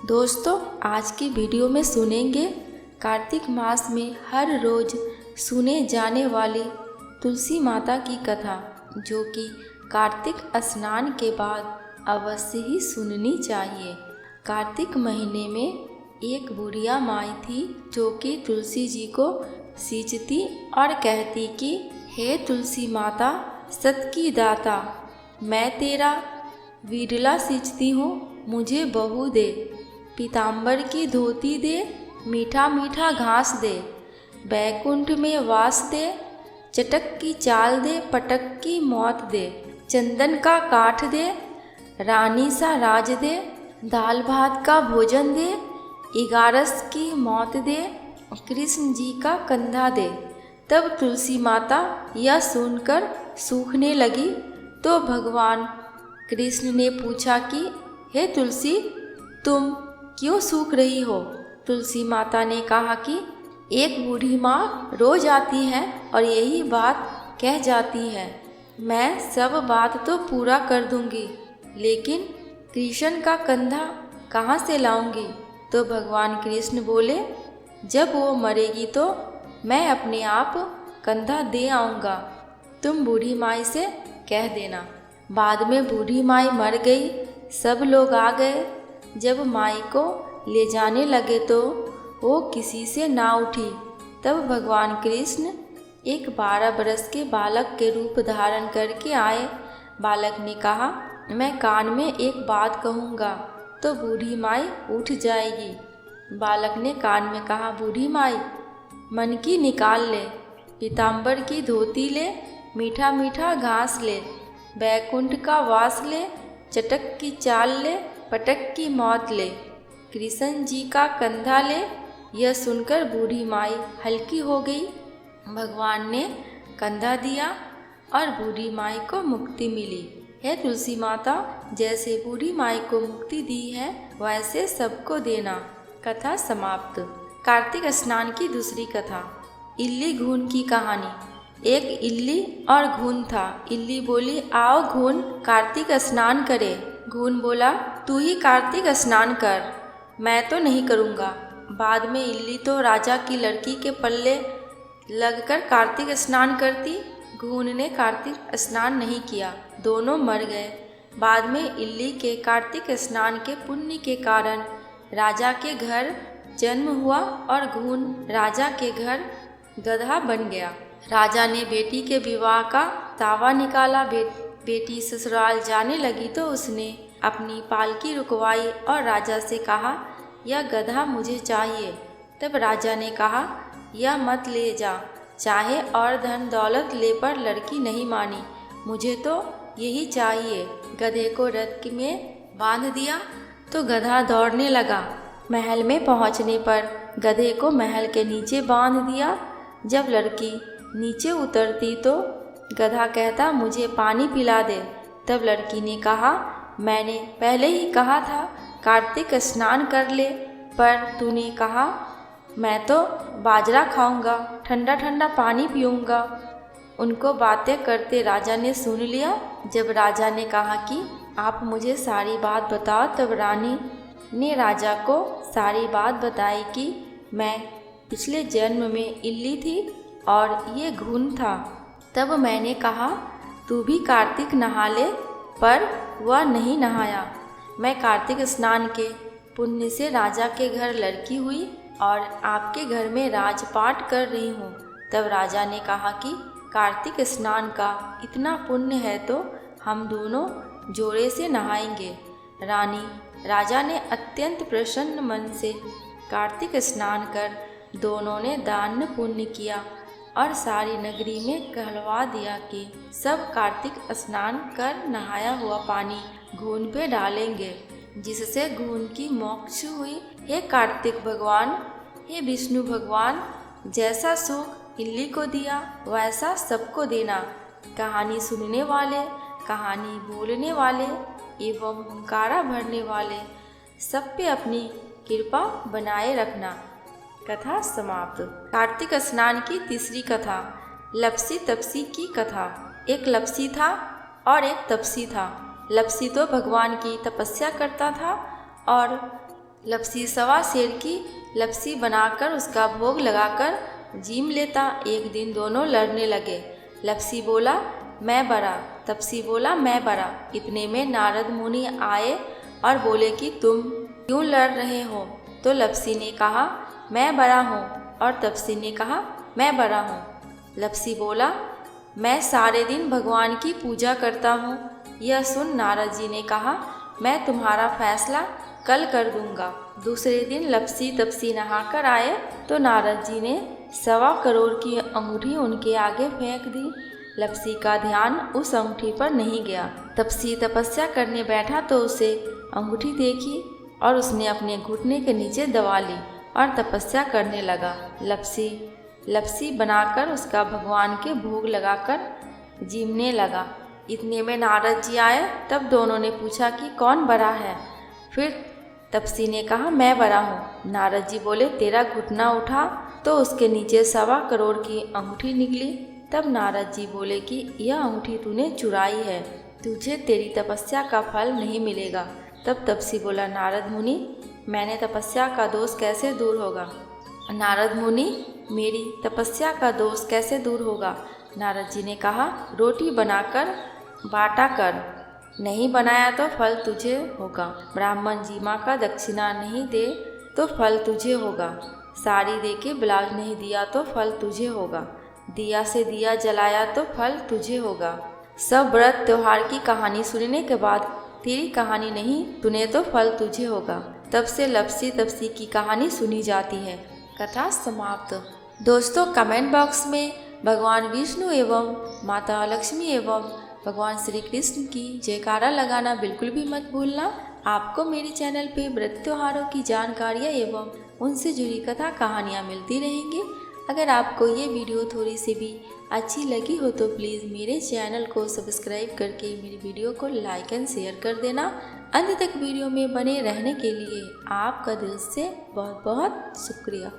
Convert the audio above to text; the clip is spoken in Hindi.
दोस्तों, आज की वीडियो में सुनेंगे कार्तिक मास में हर रोज सुने जाने वाली तुलसी माता की कथा, जो कि कार्तिक स्नान के बाद अवश्य ही सुननी चाहिए। कार्तिक महीने में एक बुढ़िया माई थी जो कि तुलसी जी को सींचती और कहती कि हे तुलसी माता, सत की दाता, मैं तेरा वीडला सींचती हूँ, मुझे बहू दे, पीताम्बर की धोती दे, मीठा मीठा घास दे, बैकुंठ में वास दे, चटक की चाल दे, पटक की मौत दे, चंदन का काठ दे, रानी सा राज दे, दाल भात का भोजन दे, 11 की मौत दे, कृष्ण जी का कंधा दे। तब तुलसी माता यह सुनकर सूखने लगी तो भगवान कृष्ण ने पूछा कि हे तुलसी, तुम क्यों सूख रही हो? तुलसी माता ने कहा कि एक बूढ़ी माँ रोज आती है और यही बात कह जाती है। मैं सब बात तो पूरा कर दूंगी, लेकिन कृष्ण का कंधा कहाँ से लाऊंगी? तो भगवान कृष्ण बोले, जब वो मरेगी तो मैं अपने आप कंधा दे आऊँगा, तुम बूढ़ी माई से कह देना। बाद में बूढ़ी माई मर गई, सब लोग आ गए। जब माई को ले जाने लगे तो वो किसी से ना उठी। तब भगवान कृष्ण एक 12 बरस के बालक के रूप धारण करके आए। बालक ने कहा, मैं कान में एक बात कहूँगा तो बूढ़ी माई उठ जाएगी। बालक ने कान में कहा, बूढ़ी माई, मन की निकाल ले, पीताम्बर की धोती ले, मीठा मीठा घास ले, बैकुंठ का वास ले, चटक की चाल ले, पटक की मौत ले, कृष्ण जी का कंधा ले। यह सुनकर बूढ़ी माई हल्की हो गई। भगवान ने कंधा दिया और बूढ़ी माई को मुक्ति मिली। हे तुलसी माता, जैसे बूढ़ी माई को मुक्ति दी है वैसे सबको देना। कथा समाप्त। कार्तिक स्नान की दूसरी कथा। इल्ली घून की कहानी। एक इल्ली और घून था। इल्ली बोली, आओ घून, कार्तिक स्नान करे। घून बोला, तू ही कार्तिक स्नान कर, मैं तो नहीं करूँगा। बाद में इल्ली तो राजा की लड़की के पल्ले लगकर कार्तिक स्नान करती। घून ने कार्तिक स्नान नहीं किया, दोनों मर गए। बाद में इल्ली के कार्तिक स्नान के पुण्य के कारण राजा के घर जन्म हुआ और घून राजा के घर गधा बन गया। राजा ने बेटी के विवाह का दावा निकाला। बेटी ससुराल जाने लगी तो उसने अपनी पालकी रुकवाई और राजा से कहा, यह गधा मुझे चाहिए। तब राजा ने कहा, यह मत ले जा, चाहे और धन दौलत ले, पर लड़की नहीं मानी, मुझे तो यही चाहिए। गधे को रथ में बांध दिया तो गधा दौड़ने लगा। महल में पहुंचने पर गधे को महल के नीचे बांध दिया। जब लड़की नीचे उतरती तो गधा कहता, मुझे पानी पिला दे। तब लड़की ने कहा, मैंने पहले ही कहा था कार्तिक स्नान कर ले, पर तूने कहा मैं तो बाजरा खाऊंगा, ठंडा ठंडा पानी पीऊंगा। उनको बातें करते राजा ने सुन लिया। जब राजा ने कहा कि आप मुझे सारी बात बताओ, तब रानी ने राजा को सारी बात बताई कि मैं पिछले जन्म में इल्ली थी और ये घून था। तब मैंने कहा, तू भी कार्तिक नहा ले, पर वह नहीं नहाया। मैं कार्तिक स्नान के पुण्य से राजा के घर लड़की हुई और आपके घर में राजपाट कर रही हूँ। तब राजा ने कहा कि कार्तिक स्नान का इतना पुण्य है तो हम दोनों जोड़े से नहाएंगे। राजा ने अत्यंत प्रसन्न मन से कार्तिक स्नान कर दोनों ने दान पुण्य किया और सारी नगरी में कहलवा दिया कि सब कार्तिक स्नान कर नहाया हुआ पानी घून पे डालेंगे, जिससे घून की मोक्ष हुई। हे कार्तिक भगवान, हे विष्णु भगवान, जैसा सुख इल्ली को दिया वैसा सबको देना। कहानी सुनने वाले, कहानी बोलने वाले एवं हुंकारा भरने वाले सब पे अपनी कृपा बनाए रखना। कथा समाप्त। कार्तिक स्नान की तीसरी कथा। लपसी तपसी की कथा। एक लपसी था और एक तपसी था। लपसी तो भगवान की तपस्या करता था और लपसी सवा सेर की लपसी बनाकर उसका भोग लगाकर जीम लेता। एक दिन दोनों लड़ने लगे। लपसी बोला मैं बड़ा, तपसी बोला मैं बड़ा। इतने में नारद मुनि आए और बोले कि तुम क्यों लड़ रहे हो? तो लपसी ने कहा मैं बड़ा हूँ और तपसी ने कहा मैं बड़ा हूँ। लपसी बोला मैं सारे दिन भगवान की पूजा करता हूँ। यह सुन नारद जी ने कहा मैं तुम्हारा फैसला कल कर दूंगा। दूसरे दिन लपसी तपसी नहाकर आए तो नारद जी ने 1.25 करोड़ की अंगूठी उनके आगे फेंक दी। लपसी का ध्यान उस अंगूठी पर नहीं गया। तपसी तपस्या करने बैठा तो उसे अंगूठी देखी और उसने अपने घुटने के नीचे दबा ली और तपस्या करने लगा। लपसी बनाकर उसका भगवान के भोग लगाकर जीमने लगा। इतने में नारद जी आए। तब दोनों ने पूछा कि कौन बड़ा है? फिर तपसी ने कहा मैं बड़ा हूँ। नारद जी बोले तेरा घुटना उठा तो उसके नीचे 1.25 करोड़ की अंगूठी निकली। तब नारद जी बोले कि यह अंगूठी तूने चुराई है, तुझे तेरी तपस्या का फल नहीं मिलेगा। तब तपसी बोला नारद मुनि मैंने तपस्या का दोष कैसे दूर होगा? नारद मुनि मेरी तपस्या का दोष कैसे दूर होगा? नारद जी ने कहा रोटी बनाकर बांटा कर, नहीं बनाया तो फल तुझे होगा। ब्राह्मण जीमा का दक्षिणा नहीं दे तो फल तुझे होगा। साड़ी दे के ब्लाउज नहीं दिया तो फल तुझे होगा। दिया से दिया जलाया तो फल तुझे होगा। सब व्रत त्योहार की कहानी सुनने के बाद तेरी कहानी नहीं सुने तो फल तुझे होगा। तब से लपसी तपसी की कहानी सुनी जाती है। कथा समाप्त। दोस्तों कमेंट बॉक्स में भगवान विष्णु एवं माता लक्ष्मी एवं भगवान श्री कृष्ण की जयकारा लगाना बिल्कुल भी मत भूलना। आपको मेरे चैनल पे व्रत त्योहारों की जानकारियाँ एवं उनसे जुड़ी कथा कहानियाँ मिलती रहेंगी। अगर आपको ये वीडियो थोड़ी सी भी अच्छी लगी हो तो प्लीज़ मेरे चैनल को सब्सक्राइब करके मेरी वीडियो को लाइक एंड शेयर कर देना। अंत तक वीडियो में बने रहने के लिए आपका दिल से बहुत बहुत शुक्रिया।